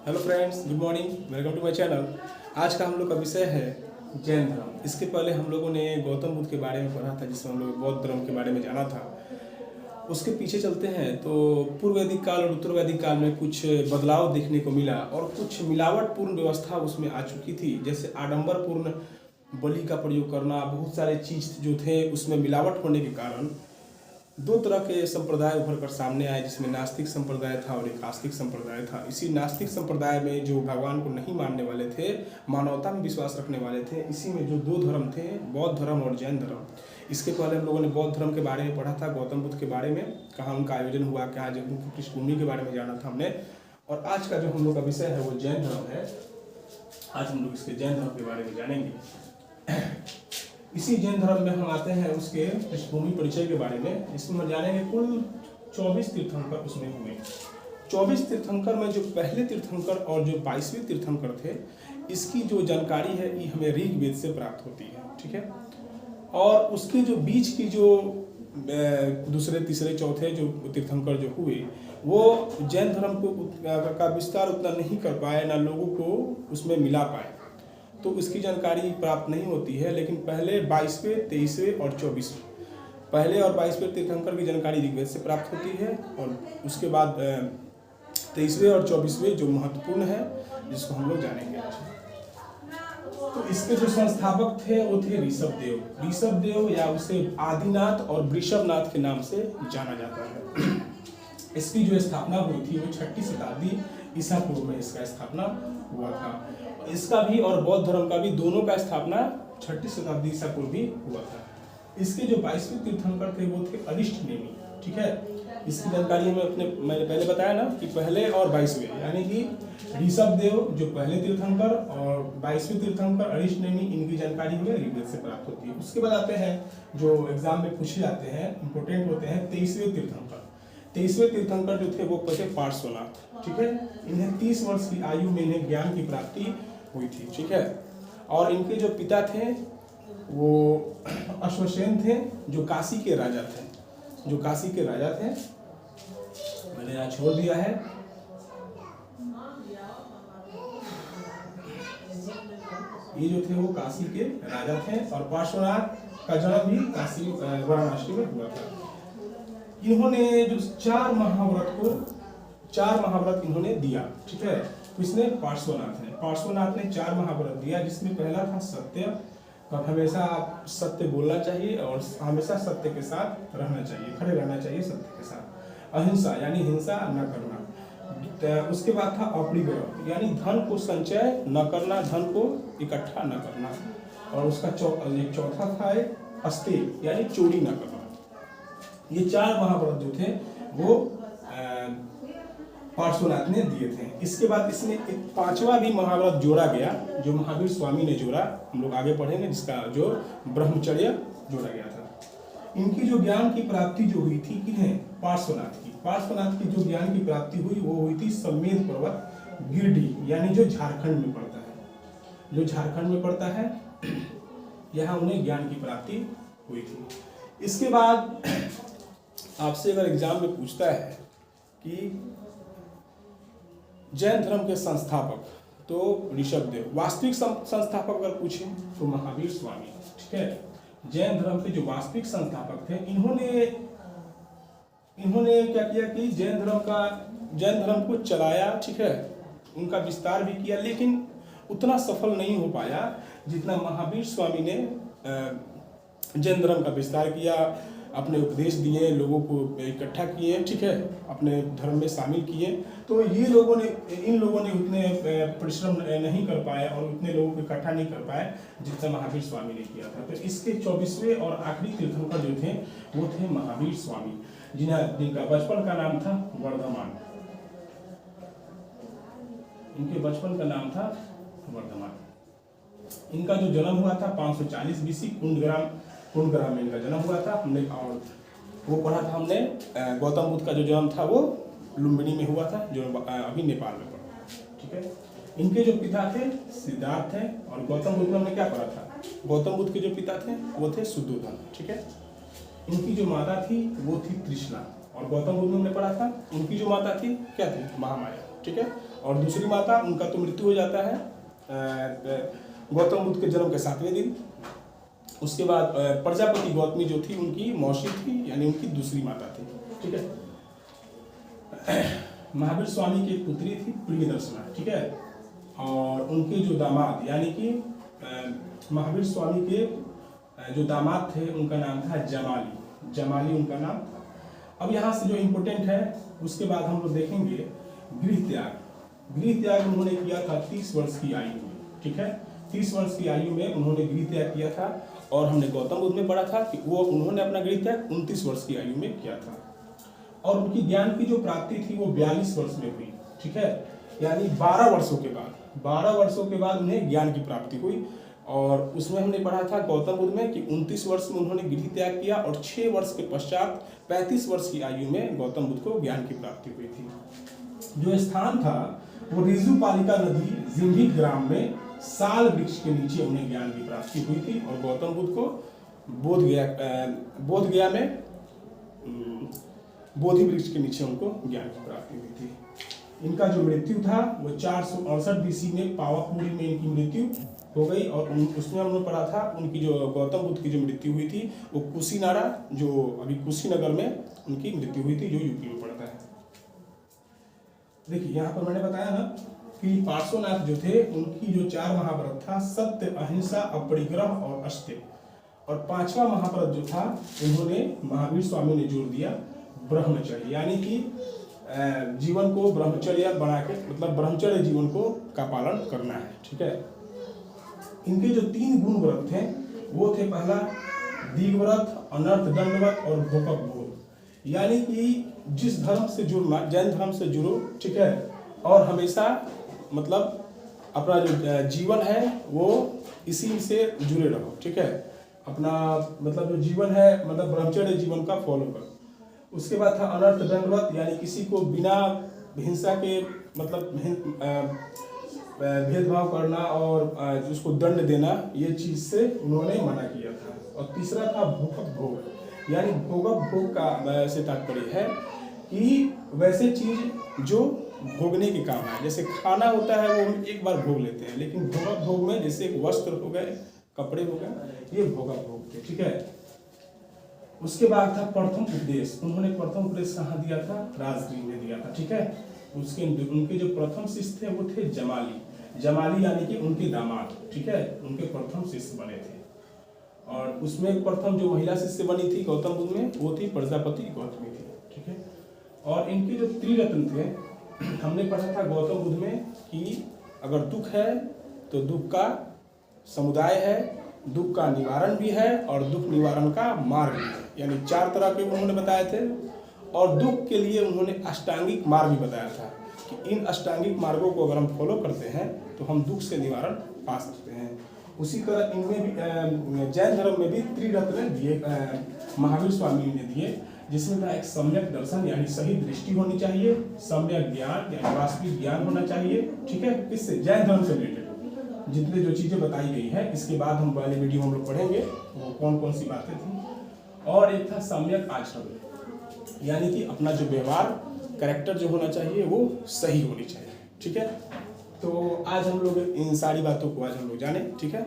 Hello friends, good morning, welcome to my channel. आज का हम लोग का विषय है जैन धर्म। इसके पहले हम लोगों ने गौतम बुद्ध के बारे में पढ़ा था, जिसमें हम लोग बौद्ध धर्म के बारे में जाना था। उसके पीछे चलते हैं तो पूर्व वैदिक काल और उत्तर वैदिक काल में कुछ बदलाव देखने को मिला और कुछ मिलावटपूर्ण व्यवस्था उसमें आ चुकी थी। जैसे आडंबरपूर्ण बलि का प्रयोग करना, बहुत सारे चीज़ जो थे उसमें मिलावट होने के कारण दो तरह के संप्रदाय उभर कर सामने आए, जिसमें नास्तिक संप्रदाय था और एक आस्तिक संप्रदाय था। इसी नास्तिक संप्रदाय में जो भगवान को नहीं मानने वाले थे, मानवता में विश्वास रखने वाले थे, इसी में जो दो धर्म थे, बौद्ध धर्म और जैन धर्म। इसके पहले हम लोगों ने बौद्ध धर्म के बारे में पढ़ा था, गौतम बुद्ध के बारे में, कहाँ उनका आयोजन हुआ, क्या उनकी पृष्ठभूमि के बारे में जाना था हमने। और आज का जो हम लोग का विषय है वो जैन धर्म है। आज हम लोग इसके जैन धर्म के बारे में जानेंगे। इसी जैन धर्म में हम आते हैं उसके पृष्ठभूमि परिचय के बारे में। इसमें हम जानेंगे कुल 24 तीर्थंकर उसमें हुए। 24 तीर्थंकर में जो पहले तीर्थंकर और जो 22वें तीर्थंकर थे, इसकी जो जानकारी है ये हमें ऋग्वेद से प्राप्त होती है, ठीक है। और उसके जो बीच की जो दूसरे तीसरे चौथे जो तीर्थंकर जो हुए, वो जैन धर्म को का विस्तार उतना नहीं कर पाए, ना लोगों को उसमें मिला पाए, तो उसकी जानकारी प्राप्त नहीं होती है। लेकिन पहले 22वें, 23वें और 24वें, पहले और 22वें तीर्थंकर की जानकारी ऋग्वेद से प्राप्त होती है। और उसके बाद 23वें और 24वें जो महत्वपूर्ण है, जिसको हम लोग जानेंगे आज। तो इसके जो संस्थापक थे वो थे ऋषभदेव। ऋषभदेव या उसे आदिनाथ और वृषभनाथ के नाम से जाना जाता है। इसकी जो स्थापना हुई थी वो 6ठी शताब्दी ईसा पूर्व में इसका स्थापना हुआ था। इसका भी और बौद्ध धर्म का भी दोनों का स्थापना 6ठी शताब्दी ईसा पूर्व भी हुआ था। इसके जो 22वें तीर्थंकर थे वो थे अरिष्टनेमी, ठीक है। इसकी जानकारी मैंने पहले बताया ना कि पहले और 22वें, यानी कि ऋषभदेव जो पहले तीर्थंकर और 22वें तीर्थंकर अरिष्टनेमी, इनकी जानकारी हमें ऋग्वेद से प्राप्त होती है। उसके बाद आते हैं जो एग्जाम में पूछे जाते हैं, इंपोर्टेंट होते हैं 23वें तीर्थंकर। 23वें तीर्थंकर जो थे वो थे पार्श्वनाथ, ठीक है। इन्हें 30 वर्ष की आयु में इन्हें ज्ञान की प्राप्ति हुई थी, ठीक है। और इनके जो पिता थे वो अश्वसेन थे, जो काशी के राजा थे, मैंने यहाँ छोड़ दिया है। ये जो थे वो काशी के राजा थे और पार्श्वनाथ का जन्म भी काशी वाराणसी में हुआ था। इन्होंने जो 4 महाव्रत इन्होंने दिया, ठीक है। किसने? पार्श्वनाथ ने 4 महाव्रत दिया, जिसमें पहला था सत्य। और हमेशा सत्य बोलना चाहिए और हमेशा सत्य के साथ रहना चाहिए, खड़े रहना चाहिए सत्य के साथ। अहिंसा यानी हिंसा न करना। उसके बाद था अपरिग्रह, यानी धन को संचय न करना, धन को इकट्ठा न करना। और उसका चौथा था अस्तेय, यानी चोरी न करना। ये 4 महाव्रत जो थे वो पार्श्वनाथ ने दिए थे। इसके बाद इसमें एक 5वां भी महाव्रत जोड़ा गया, जो महावीर स्वामी ने जोड़ा, हम लोग आगे पढ़ेंगे, जिसका जो ब्रह्मचर्य जोड़ा गया था। इनकी जो ज्ञान की प्राप्ति जो हुई थी किन्हें? पार्श्वनाथ की जो ज्ञान की प्राप्ति हुई वो हुई थी समेत पर्वत गिरडी, यानी जो झारखंड में पड़ता है, यहाँ उन्हें ज्ञान की प्राप्ति हुई थी। इसके बाद आपसे अगर एग्जाम में पूछता है कि जैन धर्म के संस्थापक, तो ऋषभदेव। वास्तविक संस्थापक अगर पूछे तो महावीर स्वामी, ठीक है। जैन धर्म के जो वास्तविक संस्थापक थे, इन्होंने क्या किया कि जैन धर्म को चलाया, ठीक है। उनका विस्तार भी किया, लेकिन उतना सफल नहीं हो पाया जितना महावीर स्वामी ने जैन धर्म का विस्तार किया, अपने उपदेश दिए, लोगों को इकट्ठा किए, ठीक है, अपने धर्म में शामिल किए। तो इन लोगों ने उतने परिश्रम नहीं कर पाए और उतने लोगों को इकट्ठा नहीं कर पाए जितना महावीर स्वामी ने किया था। तो इसके 24वें और आखिरी तीर्थंकर जो थे वो थे महावीर स्वामी, जिनका बचपन का नाम था वर्धमान। इनके बचपन का नाम था वर्धमान। इनका जो जन्म हुआ था 540 बीसी कुंडग्राम में इनका जन्म हुआ था। हमने और वो पढ़ा था हमने, गौतम बुद्ध का जो जन्म था वो लुम्बिनी में हुआ था, जो अभी नेपाल में पड़ा, ठीक है। इनके जो पिता थे सिद्धार्थ थे, और गौतम बुद्ध में हमने क्या पढ़ा था? गौतम बुद्ध के जो पिता थे वो थे शुद्धोधन, ठीक है। इनकी जो माता थी वो थी तृष्णा, और गौतम बुद्ध में हमने पढ़ा था उनकी जो माता थी क्या थी? महामाया, ठीक है। और दूसरी माता, उनका तो मृत्यु हो जाता है गौतम बुद्ध के जन्म के 7वें दिन। उसके बाद प्रजापति गौतमी जो थी उनकी मौसी थी, यानी उनकी दूसरी माता थी, ठीक है। महावीर स्वामी की एक पुत्री थी प्रियदर्शना, ठीक है। और उनके जो दामाद, यानी कि महावीर स्वामी के जो दामाद थे उनका नाम था जमाली, जमाली उनका नाम था। अब यहाँ से जो इम्पोर्टेंट है, उसके बाद हम लोग देखेंगे गृह त्याग। गृह त्याग उन्होंने किया था 30 वर्ष की आयु में, ठीक है। 30 वर्ष की आयु में उन्होंने गृह त्याग किया था। और हमने गौतम बुद्ध में पढ़ा था कि उन्होंने अपना गृह त्याग 29 वर्ष की आयु में किया था। और उनकी ज्ञान की जो प्राप्ति थी वो 42 वर्ष में हुई, ठीक है। यानी 12 वर्षों के बाद उन्हें ज्ञान की प्राप्ति हुई। और उसमें हमने पढ़ा था गौतम बुद्ध में कि 29 वर्ष में उन्होंने गृह त्याग किया और 6 वर्ष के पश्चात 35 वर्ष की आयु में गौतम बुद्ध को ज्ञान की प्राप्ति हुई थी। जो स्थान था वो रिजुपालिका नदी जिंभी ग्राम में साल वृक्ष के नीचे उन्हें ज्ञान की प्राप्ति हुई थी। और गौतम बुद्ध को बोध गया में बोधि वृक्ष के नीचे उनको ज्ञान की प्राप्ति हुई थी। इनका जो मृत्यु था वो 468 BC में पावापुरी में इनकी मृत्यु हो गई। और उसमें हमने पढ़ा था उनकी जो गौतम बुद्ध की जो मृत्यु हुई थी वो कुशीनारा, जो अभी कुशीनगर में उनकी मृत्यु हुई थी, जो यूपी में पड़ता है। देखिए यहाँ पर मैंने बताया ना कि पार्श्वनाथ जो थे उनकी जो 4 महाव्रत था, सत्य, अहिंसा, अपरिग्रह और अस्त्य। और 5वां महाव्रत जो था उन्होंने महावीर स्वामी ने जोड़ दिया ब्रह्मचर्य, यानी कि जीवन को ब्रह्मचर्य बना के, मतलब ब्रह्मचर्य जीवन को का पालन करना है, ठीक है। इनके जो 3 गुण व्रत थे वो थे, पहला दीघव्रत, अनर्थ दंडव्रत और भोकप भोग। यानी कि जिस धर्म से जुड़ना, जैन धर्म से जुड़ो, ठीक है। और हमेशा मतलब अपना जो जीवन है वो इसी से जुड़े रहो, ठीक है। अपना मतलब जो जीवन है, मतलब ब्रह्मचर्य जीवन का फॉलो करो। उसके बाद था अनर्थ दंडवत, यानी किसी को बिना हिंसा के, मतलब भेदभाव करना और उसको दंड देना, ये चीज से उन्होंने मना किया था। और तीसरा था भोगप भोग, यानी भोगप भोग का से तात्पर्य है कि वैसे चीज जो भोगने के काम है, जैसे खाना होता है वो हम एक बार भोग लेते हैं, लेकिन भोगप भोग में जैसे वस्त्र हो गए, कपड़े हो गए, ये भोगप भोग थे, ठीक है। उसके बाद था प्रथम उपदेश। उन्होंने प्रथम उपदेश कहाँ दिया था? राजगृह में दिया था, ठीक है। उनके जो प्रथम शिष्य थे वो थे जमाली, जमाली यानी कि उनके दामाद, ठीक है, उनके प्रथम शिष्य बने थे। और उसमें प्रथम जो महिला शिष्य बनी थी गौतम बुद्ध में वो थी प्रजापति गौतमी थी, ठीक है। और इनके जो त्रिरत्न थे, हमने पढ़ा था गौतम बुद्ध में कि अगर दुख है तो दुख का समुदाय है, दुख का निवारण भी है और दुख निवारण का मार्ग भी है, यानी 4 तरह के उन्होंने बताए थे। और दुख के लिए उन्होंने अष्टांगिक मार्ग भी बताया था कि इन अष्टांगिक मार्गों को अगर हम फॉलो करते हैं तो हम दुख से निवारण पा सकते हैं। उसी तरह इनमें भी जैन धर्म में भी त्रिरत्न दिए महावीर स्वामी ने दिए, जिसमें था एक सम्यक दर्शन, यानी सही दृष्टि होनी चाहिए, सम्यक ज्ञान यानी वास्तविक ज्ञान होना चाहिए, ठीक है। किससे? जैन धर्म से रिलेटेड जितने जो चीजें बताई गई है। इसके बाद हम वाले वीडियो हम लोग पढ़ेंगे वो कौन कौन सी बातें थी। और एक था सम्यक आचरण, यानी कि अपना जो व्यवहार, कैरेक्टर जो होना चाहिए वो सही होनी चाहिए, ठीक है। तो आज हम लोग इन सारी बातों को आज हम लोग जाने, ठीक है।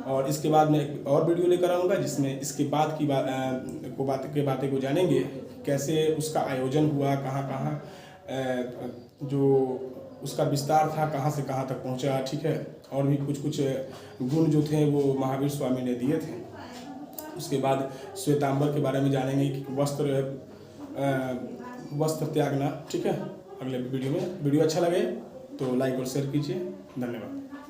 और इसके बाद मैं एक और वीडियो लेकर आऊँगा जिसमें इसके बाद की बातें को जानेंगे, कैसे उसका आयोजन हुआ, कहाँ कहाँ जो उसका विस्तार था, कहाँ से कहाँ तक पहुँचा, ठीक है। और भी कुछ गुण जो थे वो महावीर स्वामी ने दिए थे। उसके बाद श्वेतांबर के बारे में जानेंगे कि वस्त्र त्यागना, ठीक है। अगले वीडियो में। वीडियो अच्छा लगे तो लाइक और शेयर कीजिए। धन्यवाद।